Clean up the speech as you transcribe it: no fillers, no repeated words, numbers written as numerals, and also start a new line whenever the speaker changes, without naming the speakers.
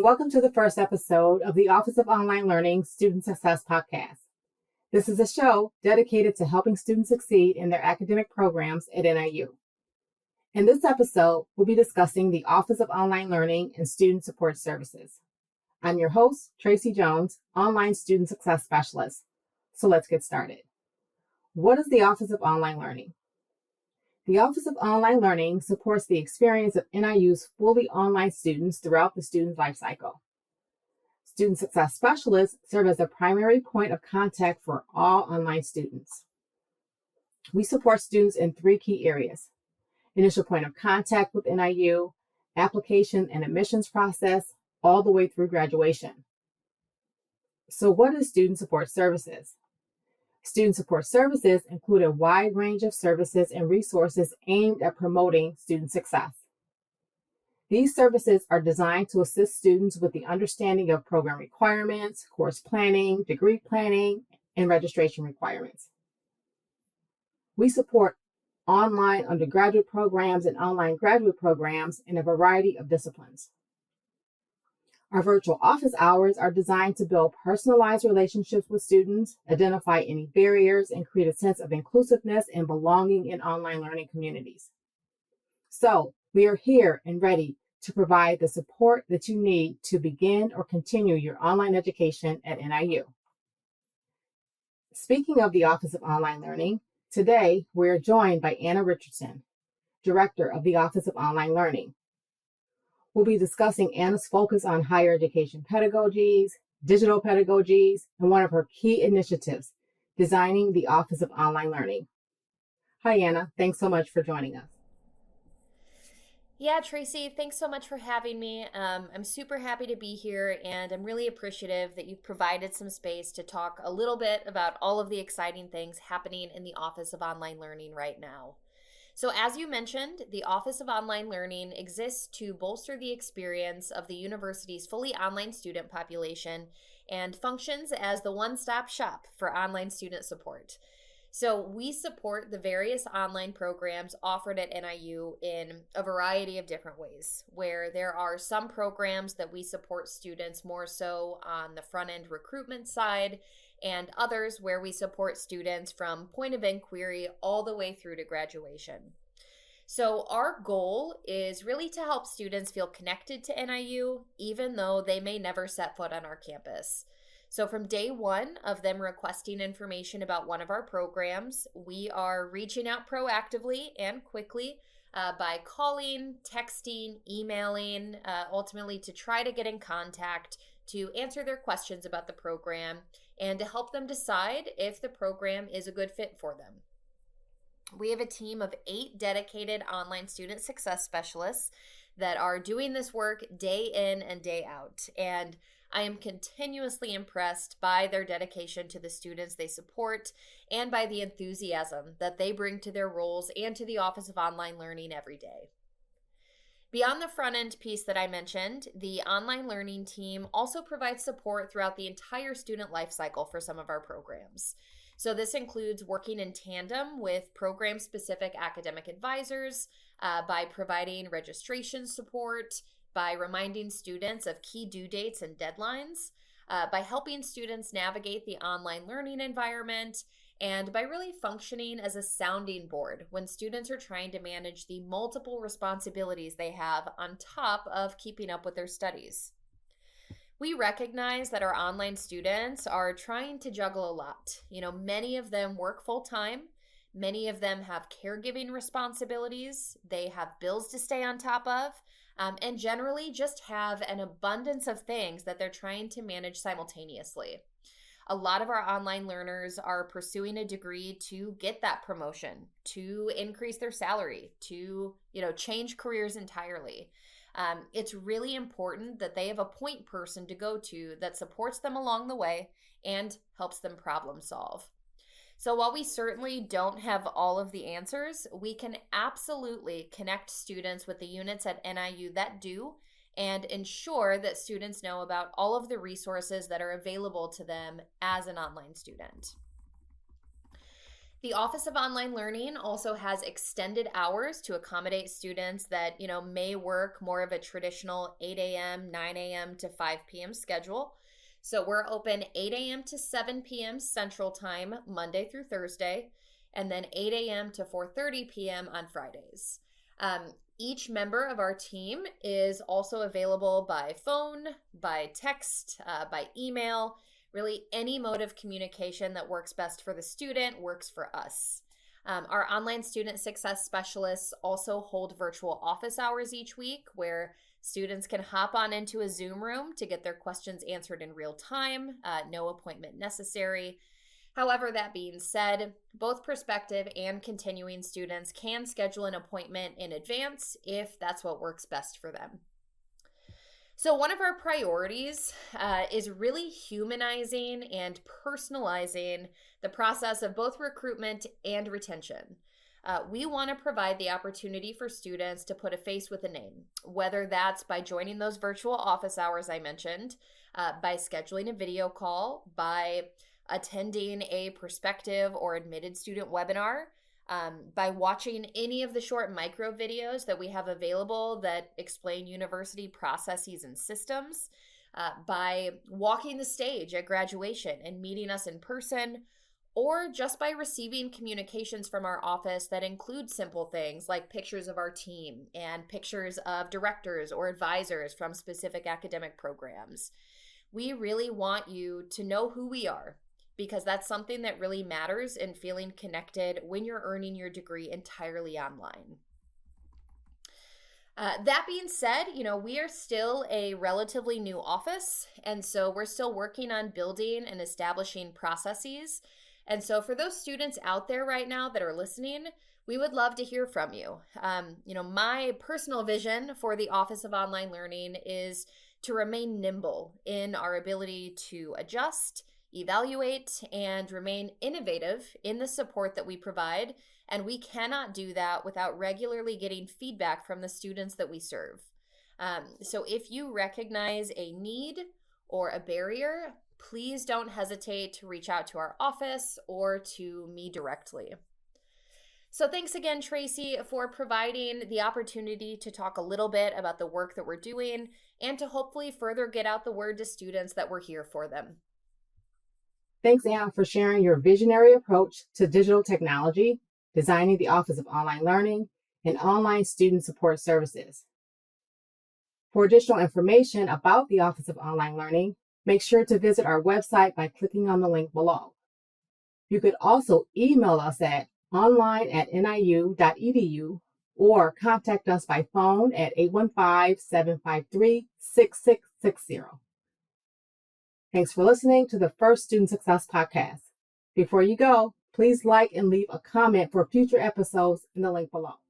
Welcome to the first episode of the Office of Online Learning Student Success Podcast. This is a show dedicated to helping students succeed in their academic programs at NIU. In this episode, we'll be discussing the Office of Online Learning and Student Support Services. I'm your host, Tracy Jones, Online Student Success Specialist. So let's get started. What is the Office of Online Learning? The Office of Online Learning supports the experience of NIU's fully online students throughout the student lifecycle. Student Success Specialists serve as the primary point of contact for all online students. We support students in three key areas: initial point of contact with NIU, application and admissions process, all the way through graduation. So what is Student Support Services? Student support services include a wide range of services and resources aimed at promoting student success. These services are designed to assist students with the understanding of program requirements, course planning, degree planning, and registration requirements. We support online undergraduate programs and online graduate programs in a variety of disciplines. Our virtual office hours are designed to build personalized relationships with students, identify any barriers, and create a sense of inclusiveness and belonging in online learning communities. So we are here and ready to provide the support that you need to begin or continue your online education at NIU. Speaking of the Office of Online Learning, today we are joined by Anna Richardson, Director of the Office of Online Learning. We'll be discussing Anna's focus on higher education pedagogies, digital pedagogies, and one of her key initiatives, designing the Office of Online Learning. Hi, Anna. Thanks so much for joining us.
Yeah, Tracy, thanks so much for having me. I'm super happy to be here, and I'm really appreciative that you've provided some space to talk a little bit about all of the exciting things happening in the Office of Online Learning right now. So as you mentioned, the Office of Online Learning exists to bolster the experience of the university's fully online student population and functions as the one-stop shop for online student support. So we support the various online programs offered at NIU in a variety of different ways, where there are some programs that we support students more so on the front-end recruitment side, and others where we support students from point of inquiry all the way through to graduation. So our goal is really to help students feel connected to NIU, even though they may never set foot on our campus. So from day one of them requesting information about one of our programs, we are reaching out proactively and quickly by calling, texting, emailing, ultimately to try to get in contact to answer their questions about the program and to help them decide if the program is a good fit for them. We have a team of 8 dedicated online student success specialists that are doing this work day in and day out. And I am continuously impressed by their dedication to the students they support and by the enthusiasm that they bring to their roles and to the Office of Online Learning every day. Beyond the front-end piece that I mentioned, the online learning team also provides support throughout the entire student life cycle for some of our programs. So this includes working in tandem with program-specific academic advisors by providing registration support, by reminding students of key due dates and deadlines, by helping students navigate the online learning environment, and by really functioning as a sounding board when students are trying to manage the multiple responsibilities they have on top of keeping up with their studies. We recognize that our online students are trying to juggle a lot. Many of them work full-time. Many of them have caregiving responsibilities. They have bills to stay on top of, and generally just have an abundance of things that they're trying to manage simultaneously. A lot of our online learners are pursuing a degree to get that promotion, to increase their salary, to, change careers entirely. It's really important that they have a point person to go to that supports them along the way and helps them problem solve. So while we certainly don't have all of the answers, we can absolutely connect students with the units at NIU that do and ensure that students know about all of the resources that are available to them as an online student. The Office of Online Learning also has extended hours to accommodate students that, may work more of a traditional 8 a.m., 9 a.m. to 5 p.m. schedule. So we're open 8 a.m. to 7 p.m. Central Time, Monday through Thursday, and then 8 a.m. to 4:30 p.m. on Fridays. Each member of our team is also available by phone, by text, by email. Really, any mode of communication that works best for the student works for us. Our online student success specialists also hold virtual office hours each week where students can hop on into a Zoom room to get their questions answered in real time, no appointment necessary. However, that being said, both prospective and continuing students can schedule an appointment in advance if that's what works best for them. So one of our priorities is really humanizing and personalizing the process of both recruitment and retention. We want to provide the opportunity for students to put a face with a name, whether that's by joining those virtual office hours I mentioned, by scheduling a video call, by attending a prospective or admitted student webinar, by watching any of the short micro videos that we have available that explain university processes and systems, by walking the stage at graduation and meeting us in person, or just by receiving communications from our office that include simple things like pictures of our team and pictures of directors or advisors from specific academic programs. We really want you to know who we are, because that's something that really matters in feeling connected when you're earning your degree entirely online. That being said, we are still a relatively new office, and so we're still working on building and establishing processes. And so for those students out there right now that are listening, we would love to hear from you. My personal vision for the Office of Online Learning is to remain nimble in our ability to adjust, evaluate, and remain innovative in the support that we provide. And we cannot do that without regularly getting feedback from the students that we serve. So if you recognize a need or a barrier, please don't hesitate to reach out to our office or to me directly. So thanks again, Tracy, for providing the opportunity to talk a little bit about the work that we're doing and to hopefully further get out the word to students that we're here for them.
Thanks, Anne, for sharing your visionary approach to digital technology, designing the Office of Online Learning, and online student support services. For additional information about the Office of Online Learning, make sure to visit our website by clicking on the link below. You could also email us at online@niu.edu or contact us by phone at 815-753-6660. Thanks for listening to the first Student Success Podcast. Before you go, please like and leave a comment for future episodes in the link below.